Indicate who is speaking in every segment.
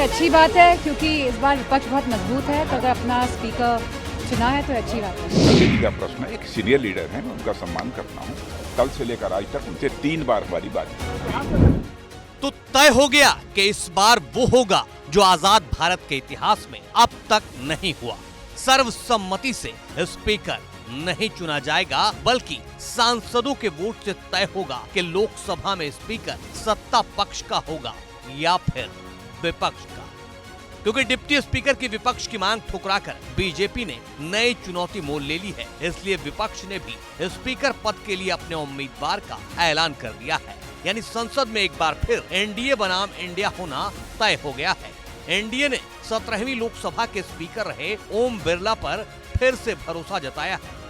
Speaker 1: अच्छी बात है क्योंकि इस बार विपक्ष बहुत मजबूत है, तो अगर अपना स्पीकर चुना है तो अच्छी बात है।
Speaker 2: खड़गे जी का प्रश्न है, एक सीनियर लीडर हैं, मैं उनका सम्मान करता हूँ। कल से लेकर आज तक उनसे 3 बार हमारी बात हुई।
Speaker 3: तो तय हो गया कि इस बार वो होगा जो आजाद भारत के इतिहास में अब तक नहीं हुआ। सर्वसम्मति से स्पीकर नहीं चुना जाएगा, बल्कि सांसदों के वोट से तय होगा कि लोकसभा में स्पीकर सत्ता पक्ष का होगा या फिर विपक्ष का। क्योंकि डिप्टी स्पीकर की विपक्ष की मांग ठुकराकर बीजेपी ने नई चुनौती मोल ले ली है, इसलिए विपक्ष ने भी स्पीकर पद के लिए अपने उम्मीदवार का ऐलान कर दिया है। यानी संसद में एक बार फिर एनडीए बनाम इंडिया होना तय हो गया है। एनडीए ने 17वीं लोकसभा के स्पीकर रहे ओम बिरला पर फिर से भरोसा जताया है।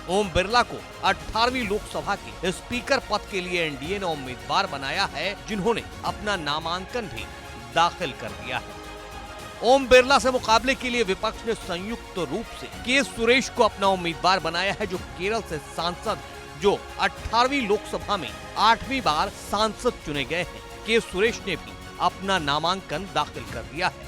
Speaker 3: ओम बिरला को 18वीं लोकसभा के स्पीकर पद के लिए एनडीए ने उम्मीदवार बनाया है, जिन्होंने अपना नामांकन भी दाखिल कर दिया है। ओम बिरला से मुकाबले के लिए विपक्ष ने संयुक्त रूप से के सुरेश को अपना उम्मीदवार बनाया है, जो केरल से सांसद जो 18वीं लोकसभा में 8वीं बार सांसद चुने गए हैं। के सुरेश ने भी अपना नामांकन दाखिल कर दिया है।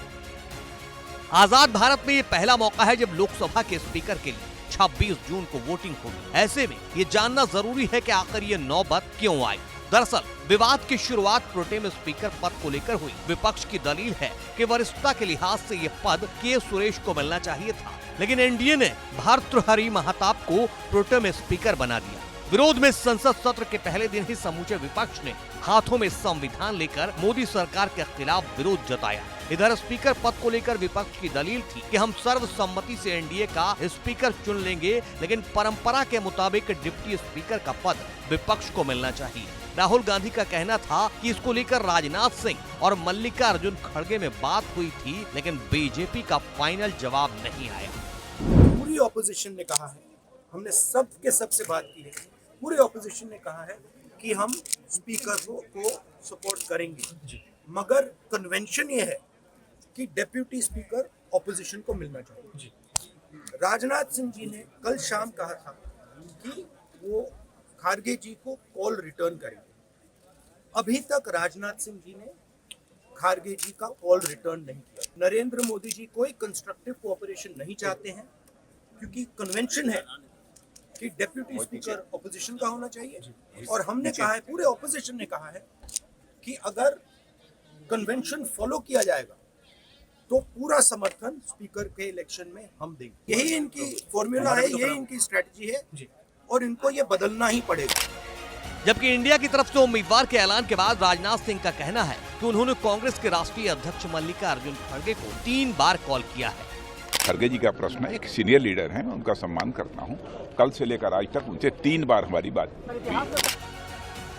Speaker 3: आजाद भारत में ये पहला मौका है जब लोकसभा के स्पीकर के लिए 26 जून को वोटिंग होगी। ऐसे में ये जानना जरूरी है कि आखिर ये नौबत क्यों आई। दरअसल विवाद की शुरुआत प्रोटेम स्पीकर पद को लेकर हुई। विपक्ष की दलील है कि वरिष्ठता के लिहाज से ये पद के सुरेश को मिलना चाहिए था, लेकिन एनडीए ने भर्तृहरि महताब को प्रोटेम स्पीकर बना दिया। विरोध में संसद सत्र के पहले दिन ही समूचे विपक्ष ने हाथों में संविधान लेकर मोदी सरकार के खिलाफ विरोध जताया। इधर स्पीकर पद को लेकर विपक्ष की दलील थी कि हम सर्वसम्मति से एनडीए का स्पीकर चुन लेंगे, लेकिन परंपरा के मुताबिक डिप्टी स्पीकर का पद विपक्ष को मिलना चाहिए। राहुल गांधी का कहना था कि इसको लेकर राजनाथ सिंह और मल्लिकार्जुन खड़गे में बात हुई थी, लेकिन बीजेपी का फाइनल जवाब नहीं आया।
Speaker 4: पूरी ऑपोजिशन ने कहा है, हमने सबके सबसे बात की है, पूरे ऑपोजिशन ने कहा है कि हम स्पीकर को सपोर्ट करेंगे, मगर कन्वेंशन ये है कि डेप्यूटी स्पीकर ऑपोजिशन को मिलना चाहिए। राजनाथ सिंह जी ने कल शाम कहा था कि वो खारगे जी को कॉल रिटर्न करेंगे। अभी तक राजनाथ सिंह जी ने खारगे जी का कॉल रिटर्न नहीं किया। नरेंद्र मोदी जी कोई कंस्ट्रक्टिव कोऑपरेशन नहीं चाहते हैं, क्योंकि कन्वेंशन है कि डेप्यूटी स्पीकर ऑपोजिशन का होना चाहिए। और हमने कहा है, पूरे ऑपोजिशन ने कहा है कि अगर कन्वेंशन फॉलो किया जाएगा तो पूरा समर्थन स्पीकर के इलेक्शन में हम देंगे। यही इनकी फॉर्मूला है, यही इनकी स्ट्रेटजी है और इनको ये बदलना ही पड़ेगा।
Speaker 3: जबकि इंडिया की तरफ से उम्मीदवार के ऐलान के बाद राजनाथ सिंह का कहना है कि उन्होंने कांग्रेस के राष्ट्रीय अध्यक्ष मल्लिकार्जुन खड़गे को 3 बार कॉल किया है।
Speaker 2: खड़गे जी का प्रश्न है, एक सीनियर लीडर हैं, मैं उनका सम्मान करता हूँ। कल से लेकर आज तक उनसे 3 बार हमारी बात हुई।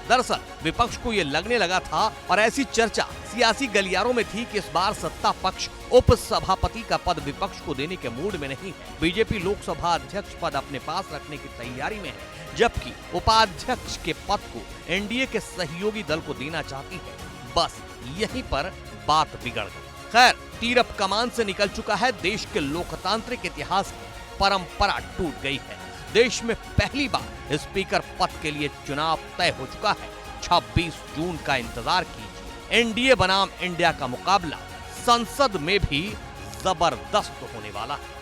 Speaker 3: दरअसल विपक्ष को ये लगने लगा था और ऐसी चर्चा सियासी गलियारों में थी कि इस बार सत्ता पक्ष उप सभापति का पद विपक्ष को देने के मूड में नहीं है। बीजेपी लोकसभा अध्यक्ष पद अपने पास रखने की तैयारी में है, जबकि उपाध्यक्ष के पद को एनडीए के सहयोगी दल को देना चाहती है। बस यहीं पर बात बिगड़ गई। खैर, तीर अब कमान से निकल चुका है। देश के लोकतांत्रिक इतिहास की परंपरा टूट गई है। देश में पहली बार स्पीकर पद के लिए चुनाव तय हो चुका है। 26 जून का इंतजार कीजिए। एनडीए बनाम इंडिया का मुकाबला संसद में भी जबरदस्त होने वाला है।